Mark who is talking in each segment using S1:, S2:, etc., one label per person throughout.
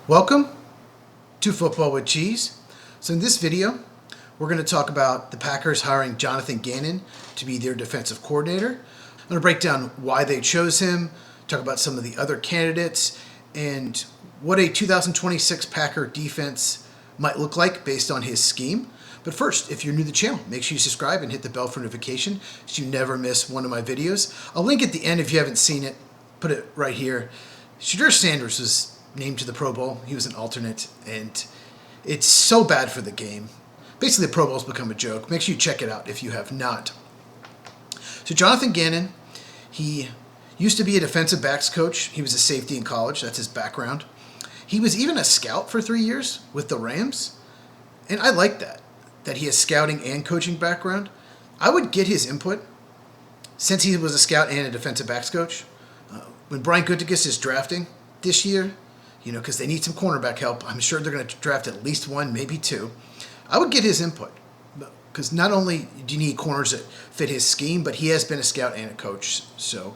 S1: Welcome to Football with Cheese. So in this video, we're going to talk about the Packers hiring Jonathan Gannon to be their defensive coordinator. I'm going to break down why they chose him, talk about some of the other candidates, and what a 2026 Packer defense might look like based on his scheme. But first, if you're new to the channel, make sure you subscribe and hit the bell for notification so you never miss one of my videos. I'll link at the end if you haven't seen it. Put it right here. Shedeur Sanders was named to the Pro Bowl. He was an alternate, and it's so bad for the game. Basically, the Pro Bowl's become a joke. Make sure you check it out if you have not. So Jonathan Gannon, he used to be a defensive backs coach. He was a safety in college. That's his background. He was even a scout for 3 years with the Rams, and I like that he has scouting and coaching background. I would get his input since he was a scout and a defensive backs coach. When Brian Gutekunst is drafting this year, because they need some cornerback help, I'm sure they're going to draft at least one, maybe two. I would get his input because not only do you need corners that fit his scheme, but he has been a scout and a coach. So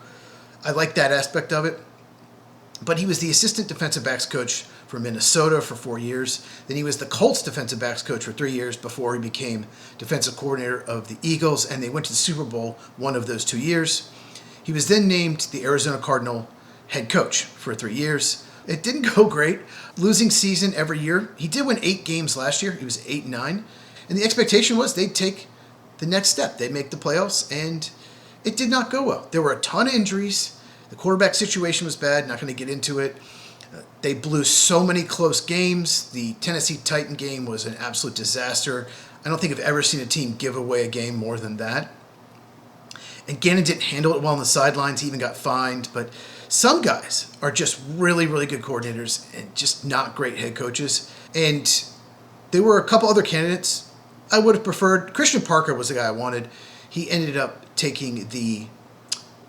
S1: I like that aspect of it. But he was the assistant defensive backs coach for Minnesota for 4 years. Then he was the Colts defensive backs coach for 3 years before he became defensive coordinator of the Eagles, and they went to the Super Bowl one of those 2 years. He was then named the Arizona Cardinal head coach for 3 years. It didn't go great. Losing season every year. He did win 8 games last year. He was 8-9. And the expectation was they'd take the next step. They'd make the playoffs, and it did not go well. There were a ton of injuries. The quarterback situation was bad. Not going to get into it. They blew so many close games. The Tennessee Titan game was an absolute disaster. I don't think I've ever seen a team give away a game more than that. And Gannon didn't handle it well on the sidelines. He even got fined. But some guys are just really, really good coordinators and just not great head coaches. And there were a couple other candidates I would have preferred. Christian Parker was the guy I wanted. He ended up taking the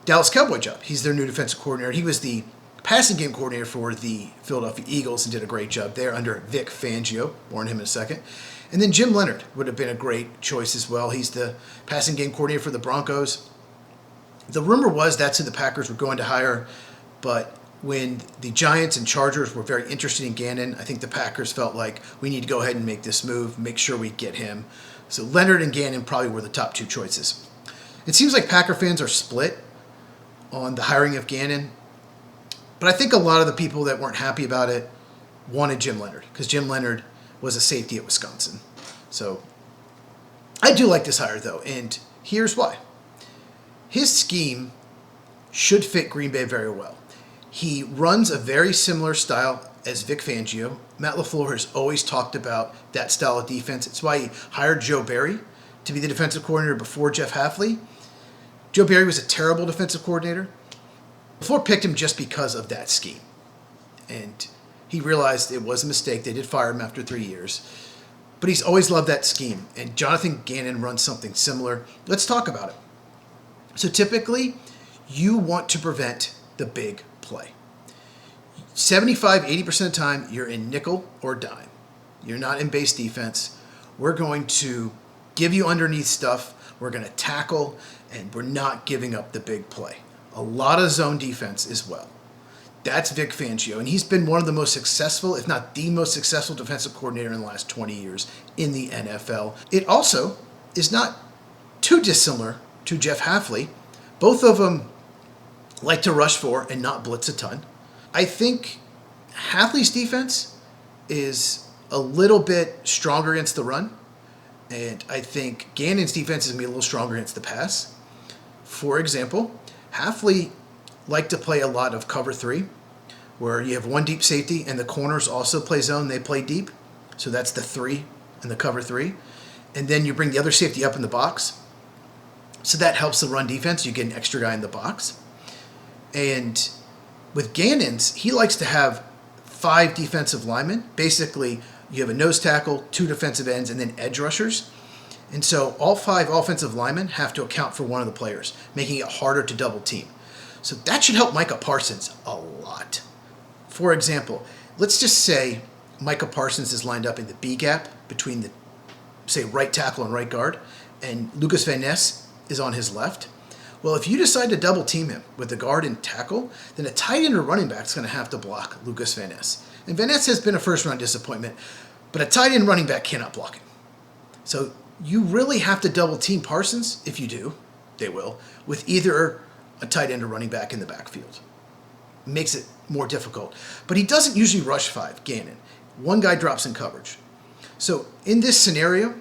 S1: Dallas Cowboy job. He's their new defensive coordinator. He was the passing game coordinator for the Philadelphia Eagles and did a great job there under Vic Fangio. More on him in a second. And then Jim Leonard would have been a great choice as well. He's the passing game coordinator for the Broncos. The rumor was that's who the Packers were going to hire, but when the Giants and Chargers were very interested in Gannon, I think the Packers felt like we need to go ahead and make this move, make sure we get him. So Leonard and Gannon probably were the top two choices. It seems like Packer fans are split on the hiring of Gannon, but I think a lot of the people that weren't happy about it wanted Jim Leonard because Jim Leonard was a safety at Wisconsin. So I do like this hire, though, and here's why. His scheme should fit Green Bay very well. He runs a very similar style as Vic Fangio. Matt LaFleur has always talked about that style of defense. It's why he hired Joe Barry to be the defensive coordinator before Jeff Hafley. Joe Barry was a terrible defensive coordinator. LaFleur picked him just because of that scheme. And he realized it was a mistake. They did fire him after 3 years. But he's always loved that scheme. And Jonathan Gannon runs something similar. Let's talk about it. So typically, you want to prevent the big play. 75-80% of the time, you're in nickel or dime. You're not in base defense. We're going to give you underneath stuff. We're going to tackle, and we're not giving up the big play. A lot of zone defense as well. That's Vic Fangio, and he's been one of the most successful, if not the most successful defensive coordinator in the last 20 years in the NFL. It also is not too dissimilar to Jeff Hafley. Both of them like to rush for and not blitz a ton. I think Hafley's defense is a little bit stronger against the run, and I think Gannon's defense is going to be a little stronger against the pass. For example, Hafley liked to play a lot of cover 3, where you have one deep safety and the corners also play zone. They play deep, so that's the 3 and the cover 3. And then you bring the other safety up in the box. So that helps the run defense. You get an extra guy in the box. And with Gannon's, he likes to have 5 defensive linemen. Basically, you have a nose tackle, 2 defensive ends, and then edge rushers. And so all 5 offensive linemen have to account for one of the players, making it harder to double team. So that should help Micah Parsons a lot. For example, let's just say Micah Parsons is lined up in the B gap between the, say, right tackle and right guard, and Lucas Van Ness is on his left. Well, if you decide to double team him with the guard and tackle, then a tight end or running back is going to have to block Lucas Van Ness. And Van Ness has been a first-round disappointment, but a tight end running back cannot block him. So you really have to double team Parsons. If you do, they will, with either a tight end or running back in the backfield. Makes it more difficult. But he doesn't usually rush 5, Gannon. One guy drops in coverage. So in this scenario,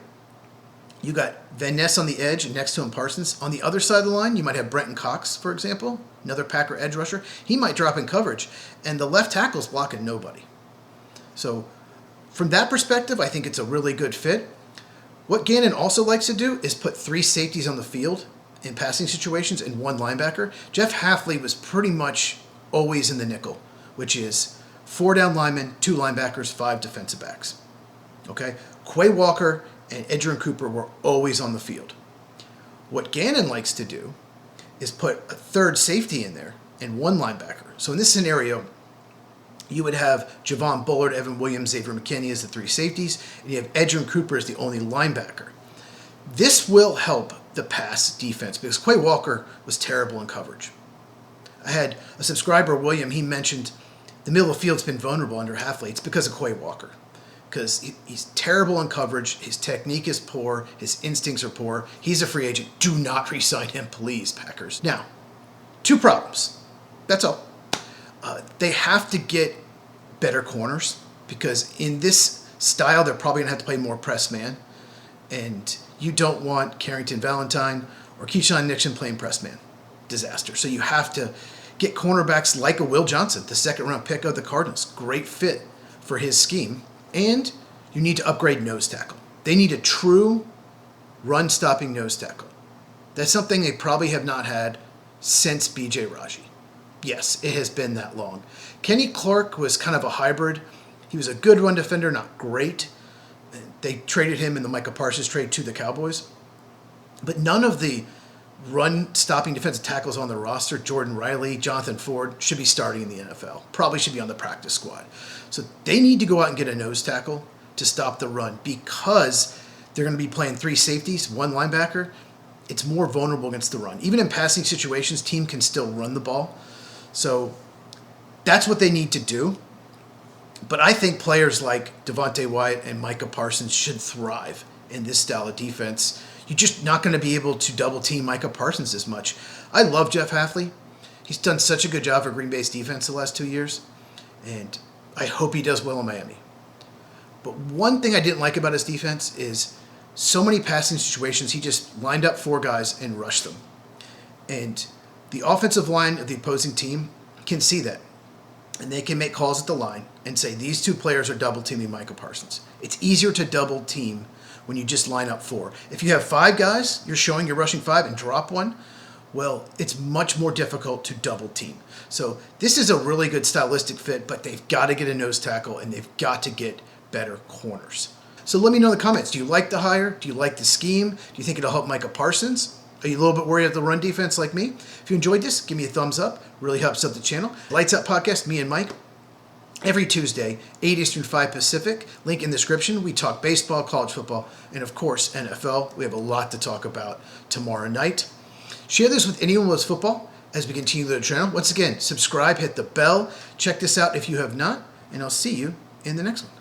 S1: you got Van Ness on the edge and next to him Parsons. On the other side of the line, you might have Brenton Cox, for example, another Packer edge rusher. He might drop in coverage, and the left tackle's blocking nobody. So from that perspective, I think it's a really good fit. What Gannon also likes to do is put 3 safeties on the field in passing situations and 1 linebacker. Jeff Hafley was pretty much always in the nickel, which is 4 down linemen, 2 linebackers, 5 defensive backs. Okay? Quay Walker and Edgerrin Cooper were always on the field. What Gannon likes to do is put a 3rd safety in there and 1 linebacker. So in this scenario, you would have Javon Bullard, Evan Williams, Xavier McKinney as the 3 safeties, and you have Edgerrin Cooper as the only linebacker. This will help the pass defense because Quay Walker was terrible in coverage. I had a subscriber, William, he mentioned the middle of the field's been vulnerable under Hafley. It's because of Quay Walker. Because he's terrible in coverage, his technique is poor, his instincts are poor. He's a free agent. Do not re-sign him, please, Packers. Now, 2 problems. That's all. They have to get better corners because in this style, they're probably going to have to play more press man. And you don't want Carrington Valentine or Keyshawn Nixon playing press man. Disaster. So you have to get cornerbacks like a Will Johnson, the 2nd-round pick of the Cardinals. Great fit for his scheme. And you need to upgrade nose tackle. They need a true run-stopping nose tackle. That's something they probably have not had since B.J. Raji. Yes, it has been that long. Kenny Clark was kind of a hybrid. He was a good run defender, not great. They traded him in the Micah Parsons trade to the Cowboys. But none of the run-stopping defensive tackles on the roster, Jordan Riley, Jonathan Ford, should be starting in the NFL. Probably should be on the practice squad. So they need to go out and get a nose tackle to stop the run because they're going to be playing 3 safeties, 1 linebacker. It's more vulnerable against the run. Even in passing situations, team can still run the ball. So that's what they need to do. But I think players like Devontae Wyatt and Micah Parsons should thrive in this style of defense. You're just not going to be able to double team Micah Parsons as much. I love Jeff Hafley. He's done such a good job for Green Bay's defense the last 2 years. And I hope he does well in Miami. But one thing I didn't like about his defense is so many passing situations, he just lined up 4 guys and rushed them. And the offensive line of the opposing team can see that. And they can make calls at the line and say, these 2 players are double teaming Micah Parsons. It's easier to double team when you just line up 4. If you have 5 guys, you're showing you're rushing 5 and drop 1, well, it's much more difficult to double team. So this is a really good stylistic fit, but they've got to get a nose tackle and they've got to get better corners. So let me know in the comments, do you like the hire? Do you like the scheme? Do you think it'll help Micah Parsons? Are you a little bit worried about the run defense like me? If you enjoyed this, give me a thumbs up. Really helps out the channel. Lights Out Podcast, me and Mike. Every Tuesday, 8 Eastern, 5 Pacific. Link in the description. We talk baseball, college football, and of course, NFL. We have a lot to talk about tomorrow night. Share this with anyone who loves football as we continue the channel. Once again, subscribe, hit the bell. Check this out if you have not, and I'll see you in the next one.